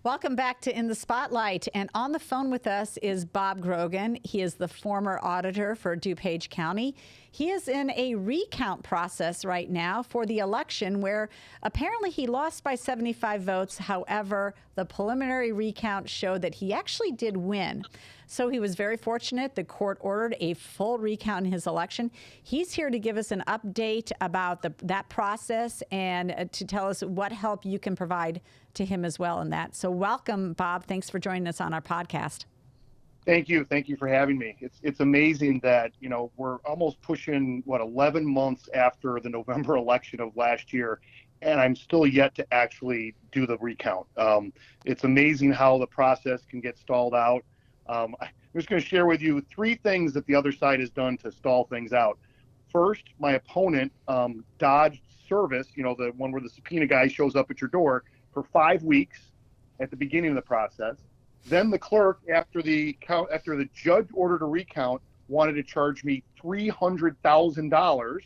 Welcome back to In the Spotlight. And on the phone with us is Bob Grogan. He is the former auditor for DuPage County. He is in a recount process right now for the election where apparently he lost by 75 votes. However, the preliminary recount showed that he actually did win. So he was very fortunate. The court ordered a full recount in his election. He's here to give us an update about that process and to tell us what help you can provide to him as well in that. So welcome, Bob. Thanks for joining us on our podcast. Thank you. Thank you for having me. It's amazing that, we're almost pushing, 11 months after the November election of last year, and I'm still yet to actually do the recount. It's amazing how the process can get stalled out. I'm just going to share with you 3 things that the other side has done to stall things out. First, my opponent dodged service, the one where the subpoena guy shows up at your door, for 5 weeks at the beginning of the process. Then the clerk, after the judge ordered a recount, wanted to charge me $300,000.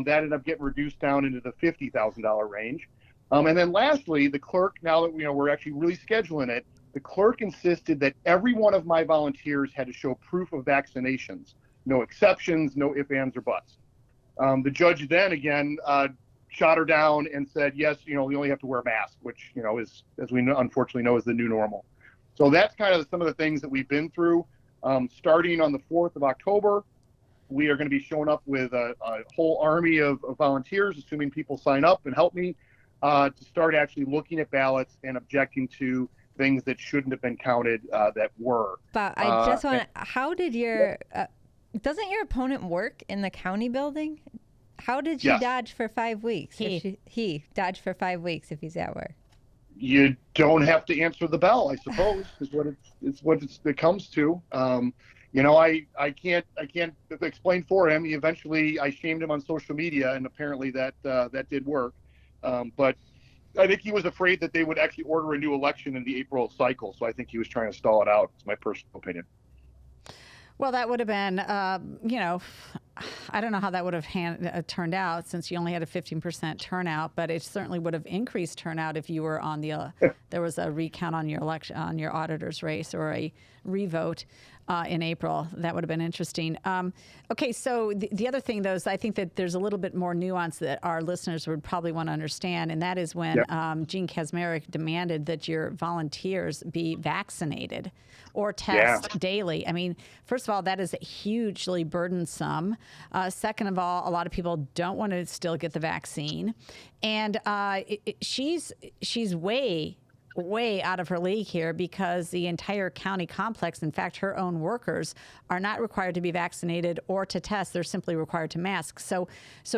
That ended up getting reduced down into the $50,000 range. And then lastly, the clerk, now that we're actually really scheduling it, the clerk insisted that every one of my volunteers had to show proof of vaccinations. No exceptions, no ifs, ands, or buts. The judge then again shot her down and said, yes, you only have to wear a mask, which, is, as we unfortunately know, is the new normal. So that's kind of some of the things that we've been through. Starting on the 4th of October, we are going to be showing up with a whole army of volunteers, assuming people sign up and help me, to start actually looking at ballots and objecting to things that shouldn't have been counted that were. But I just want to, how did your, doesn't your opponent work in the county building? How did you dodge for 5 weeks? He dodged for 5 weeks if he's at work. You don't have to answer the bell, I suppose, is what it comes to. I can't explain for him. Eventually, I shamed him on social media, and apparently that did work. But I think he was afraid that they would actually order a new election in the April cycle. So I think he was trying to stall it out. It's my personal opinion. Well, that would have been, I don't know how that would have turned out since you only had a 15% turnout, but it certainly would have increased turnout if you were on there was a recount on your election, on your auditor's race, or a revote in April. That would have been interesting. Okay, so the other thing, though, is I think that there's a little bit more nuance that our listeners would probably want to understand, and that is when Gene Kazmarek demanded that your volunteers be vaccinated or test daily. I mean, first of all, that is hugely burdensome. Second of all, a lot of people don't want to still get the vaccine. And she's way out of her league here because the entire county complex, in fact, her own workers, are not required to be vaccinated or to test. They're simply required to mask. So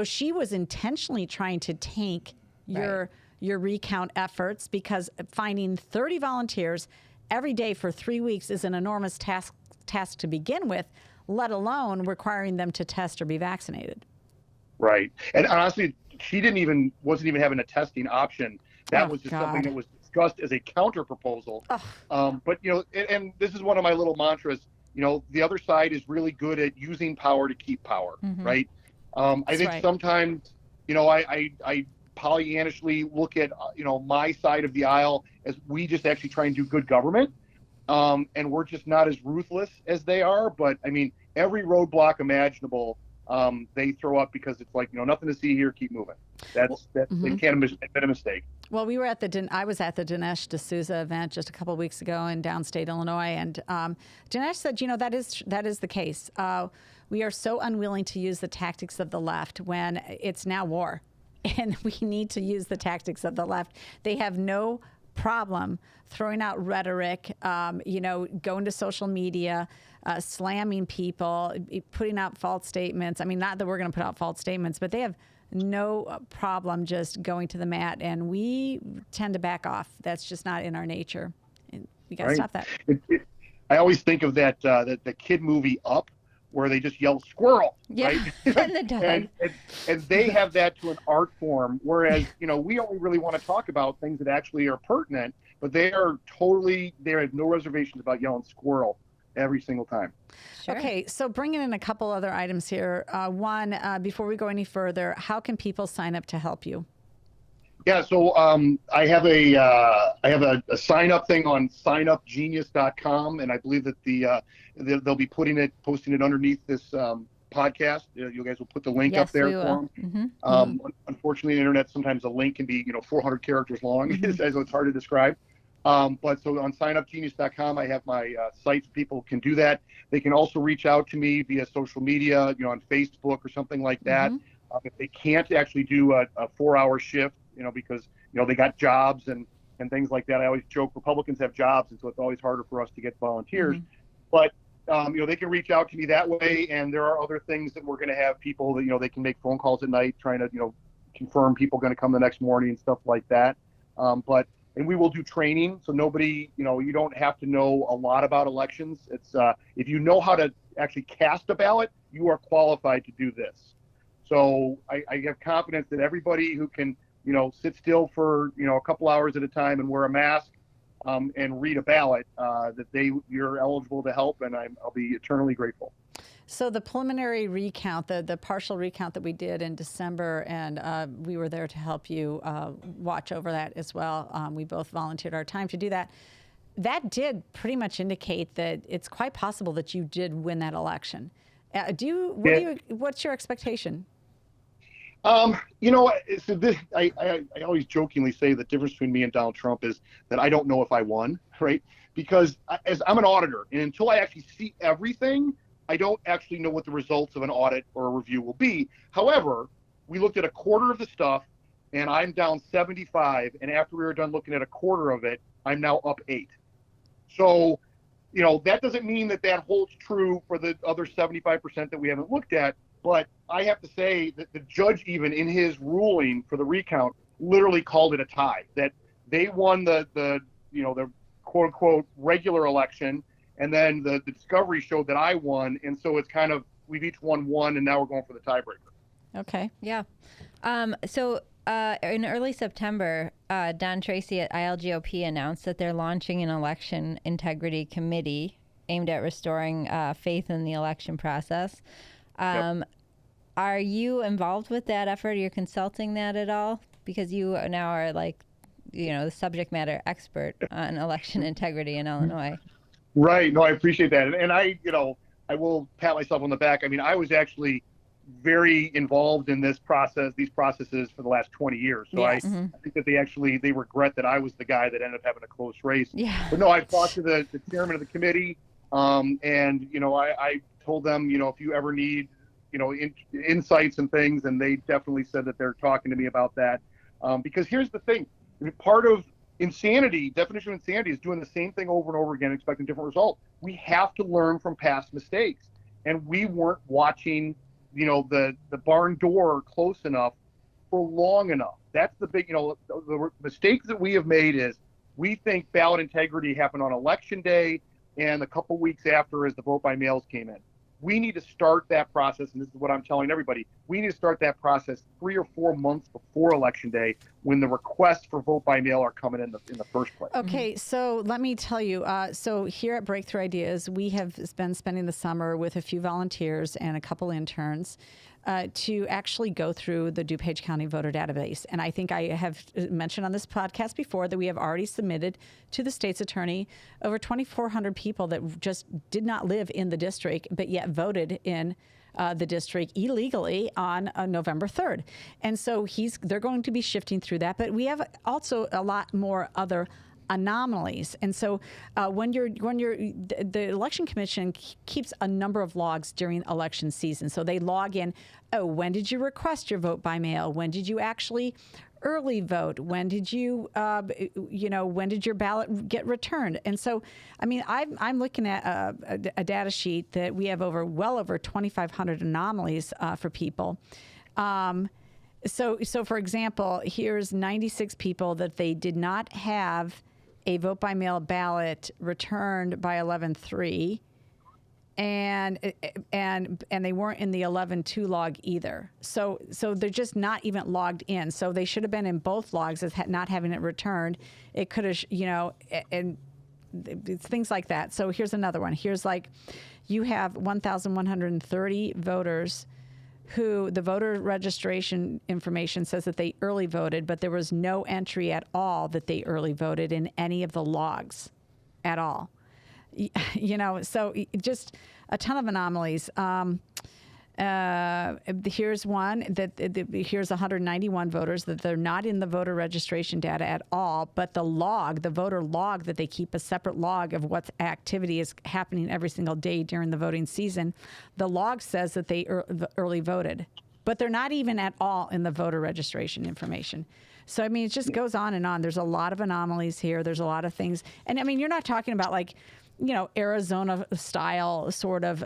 she was intentionally trying to tank your recount efforts because finding 30 volunteers every day for 3 weeks is an enormous task to begin with, let alone requiring them to test or be vaccinated. Right. And honestly, she wasn't even having a testing option. That was just something that was discussed as a counter proposal. But, and this is one of my little mantras, the other side is really good at using power to keep power, right? I think sometimes, I Pollyannishly look at, my side of the aisle as we just actually try and do good government. And we're just not as ruthless as they are. But I mean, every roadblock imaginable, they throw up because it's like, nothing to see here, keep moving. It can't have been a mistake. Well, I was at the Dinesh D'Souza event just a couple of weeks ago in downstate Illinois, and Dinesh said, that is the case. We are so unwilling to use the tactics of the left when it's now war, and we need to use the tactics of the left. They have no problem throwing out rhetoric, going to social media, slamming people, putting out false statements. I mean, not that we're going to put out false statements, but they have no problem just going to the mat, and we tend to back off. That's just not in our nature. And we got to stop that. I always think of that the kid movie Up, where they just yell squirrel, right? and they have that to an art form, whereas we only really want to talk about things that actually are pertinent, but they have no reservations about yelling squirrel every single time. Sure. Okay, so bringing in a couple other items here. One, before we go any further, how can people sign up to help you? Yeah, so I have a sign up thing on signupgenius.com, and I believe that they'll be posting it underneath this podcast. You guys will put the link up there for them. Unfortunately, the internet, sometimes a link can be 400 characters long, so it's hard to describe. But so on signupgenius.com, I have my site so people can do that. They can also reach out to me via social media, on Facebook or something like that. If they can't actually do a 4-hour shift, because they got jobs and things like that. I always joke Republicans have jobs, and so it's always harder for us to get volunteers. But they can reach out to me that way, and there are other things that we're going to have people that they can make phone calls at night trying to confirm people going to come the next morning and stuff like that. And we will do training, so nobody, you don't have to know a lot about elections. It's if you know how to actually cast a ballot, you are qualified to do this. So I have confidence that everybody who can sit still for a couple hours at a time and wear a mask and read a ballot, that you're eligible to help, and I'll be eternally grateful. So the preliminary recount, the partial recount that we did in December, and we were there to help you watch over that as well. We both volunteered our time to do that. That did pretty much indicate that it's quite possible that you did win that election. What's your expectation? So I always jokingly say the difference between me and Donald Trump is that I don't know if I won, right? Because as I'm an auditor, and until I actually see everything, I don't actually know what the results of an audit or a review will be. However, we looked at a quarter of the stuff, and I'm down 75. And after we were done looking at a quarter of it, I'm now up 8. So, that doesn't mean that holds true for the other 75% that we haven't looked at. But I have to say that the judge, even in his ruling for the recount, literally called it a tie. That they won the quote unquote regular election. And then the discovery showed that I won, and so it's kind of we've each won one, and now we're going for the tiebreaker. Okay. Yeah. So in early September, Don Tracy at ILGOP announced that they're launching an election integrity committee aimed at restoring faith in the election process. Are you involved with that effort? Are you consulting that at all? Because you now are the subject matter expert on election integrity in Illinois. Right. No, I appreciate that. And I will pat myself on the back. I mean, I was actually very involved in these processes for the last 20 years. So yes. I think that they regret that I was the guy that ended up having a close race. Yeah. But no, I've talked to the chairman of the committee, and, I told them, if you ever need, insights and things, and they definitely said that they're talking to me about that. Because here's the thing, part of definition of insanity is doing the same thing over and over again, expecting different results. We have to learn from past mistakes, and we weren't watching, the barn door close enough for long enough. That's the big, the mistakes that we have made is we think ballot integrity happened on election day and a couple weeks after as the vote by mails came in. We need to start that process, and this is what I'm telling everybody. We need to start that process 3 or 4 months before Election Day, when the requests for vote by mail are coming in the first place. Okay, so let me tell you. So here at Breakthrough Ideas, we have been spending the summer with a few volunteers and a couple interns to actually go through the DuPage County voter database. And I think I have mentioned on this podcast before that we have already submitted to the state's attorney over 2,400 people that just did not live in the district, but yet voted in the district illegally on November 3rd. And so they're going to be shifting through that. But we have also a lot more other anomalies. And so the Election Commission keeps a number of logs during election season. So they log in, when did you request your vote by mail? When did you actually early vote? When did you, when did your ballot get returned? And so, I mean, I'm looking at a data sheet that we have well over 2,500 anomalies for people. So for example, here's 96 people that they did not have a vote by mail ballot returned by 11/3, and they weren't in the 11/2 log either. So they're just not even logged in. So they should have been in both logs as not having it returned. It could have, and things like that. So here's another one. Here's you have 1,130 voters who the voter registration information says that they early voted, but there was no entry at all that they early voted in any of the logs at all. So just a ton of anomalies. Here's one here's 191 voters that they're not in the voter registration data at all, but the voter log that they keep, a separate log of what activity is happening every single day during the voting season. The log says that they early voted, but they're not even at all in the voter registration information. So, I mean, it just goes on and on. There's a lot of anomalies here. There's a lot of things. And I mean, you're not talking about Arizona style sort of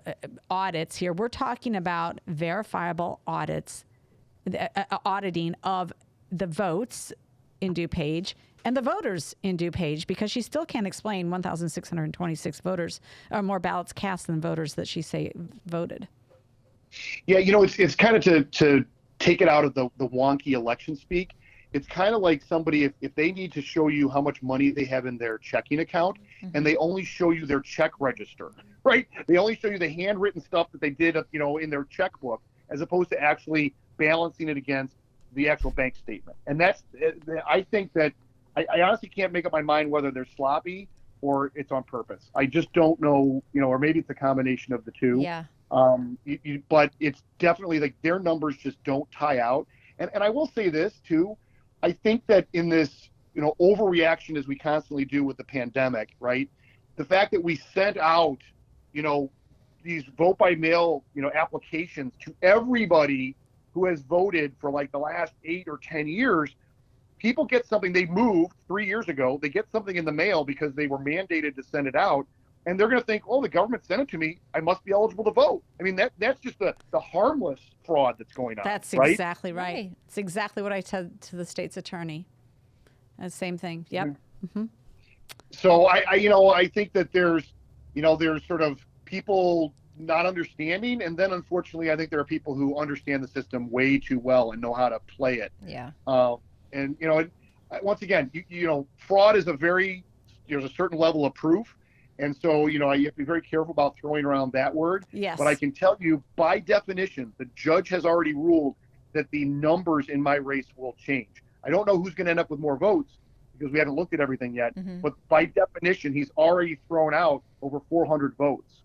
audits here. We're talking about verifiable audits, auditing of the votes in DuPage and the voters in DuPage, because she still can't explain 1,626 voters or more ballots cast than voters that she say voted. Yeah, it's kind of to take it out of the wonky election speak. It's kind of like somebody, if they need to show you how much money they have in their checking account, and they only show you their check register, right? They only show you the handwritten stuff that they did, in their checkbook, as opposed to actually balancing it against the actual bank statement. And I think that I honestly can't make up my mind whether they're sloppy or it's on purpose. I just don't know, or maybe it's a combination of the two. Yeah. But it's definitely like their numbers just don't tie out. And I will say this too. I think that in this, overreaction as we constantly do with the pandemic, right? The fact that we sent out, these vote by mail, applications to everybody who has voted for like the last 8 or 10 years, people get something. They moved 3 years ago. They get something in the mail because they were mandated to send it out. And they're going to think, oh, the government sent it to me. I must be eligible to vote. I mean, that's just the harmless fraud that's going on. That's right? exactly right. It's exactly what I said to the state's attorney. Same thing. Yep. Mm-hmm. So I think that there's sort of people not understanding, and then unfortunately, I think there are people who understand the system way too well and know how to play it. Yeah. And once again, fraud is there's a certain level of proof. And so, you have to be very careful about throwing around that word. Yes. But I can tell you, by definition, the judge has already ruled that the numbers in my race will change. I don't know who's going to end up with more votes because we haven't looked at everything yet. Mm-hmm. But by definition, he's already thrown out over 400 votes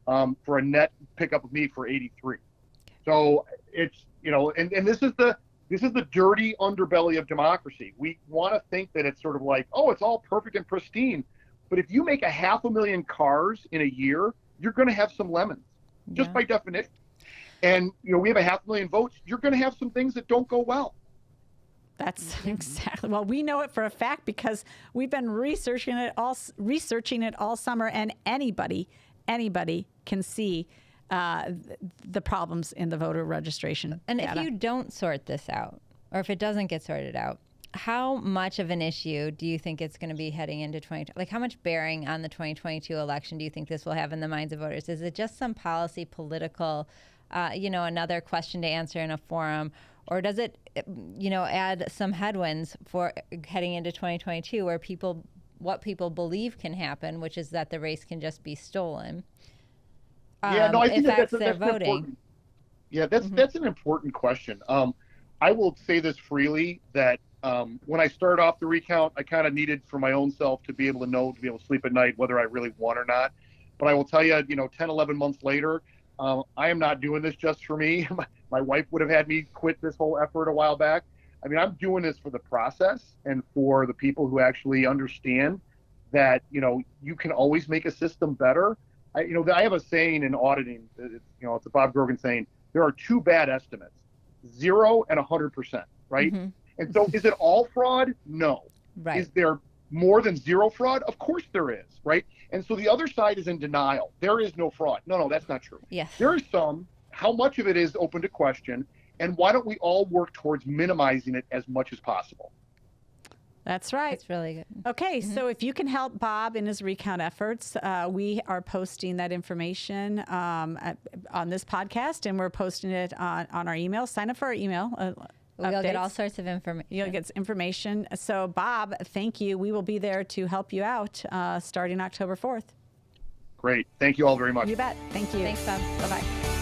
for a net pickup of me for 83. So it's, and this is the dirty underbelly of democracy. We want to think that it's sort of like, oh, it's all perfect and pristine. But if you make 500,000 cars in a year, you're going to have some lemons, just by definition. And, we have 500,000 votes. You're going to have some things that don't go well. That's exactly. Well, we know it for a fact because we've been researching it all summer, and anybody can see the problems in the voter registration. And data. if you don't sort this out, or if it doesn't get sorted out, how much of an issue do you think it's going to be heading into 2020? Like, how much bearing on the 2022 election do you think this will have in the minds of voters? Is it just some policy, political, another question to answer in a forum, or does it, add some headwinds for heading into 2022, where what people believe can happen, which is that the race can just be stolen? I think that's their voting. That's an important question. I will say this freely that. When I started off the recount, I kind of needed for my own self to be able to sleep at night, whether I really won or not. But I will tell you, 10, 11 months later, I am not doing this just for me. My wife would have had me quit this whole effort a while back. I mean, I'm doing this for the process and for the people who actually understand that, you can always make a system better. I have a saying in auditing, it's a Bob Grogan saying, there are 2 bad estimates, 0 and 100%, right? Mm-hmm. And so is it all fraud? No. Right. Is there more than 0 fraud? Of course there is, right? And so the other side is in denial. There is no fraud. No, that's not true. Yes. There is some. How much of it is open to question? And why don't we all work towards minimizing it as much as possible? That's right. That's really good. Okay, so if you can help Bob in his recount efforts, we are posting that information on this podcast, and we're posting it on our email. Sign up for our email. We'll get all sorts of information. You'll get information. So, Bob, thank you. We will be there to help you out starting October 4th. Great. Thank you all very much. You bet. Thank you. Thanks, Bob. Bye-bye.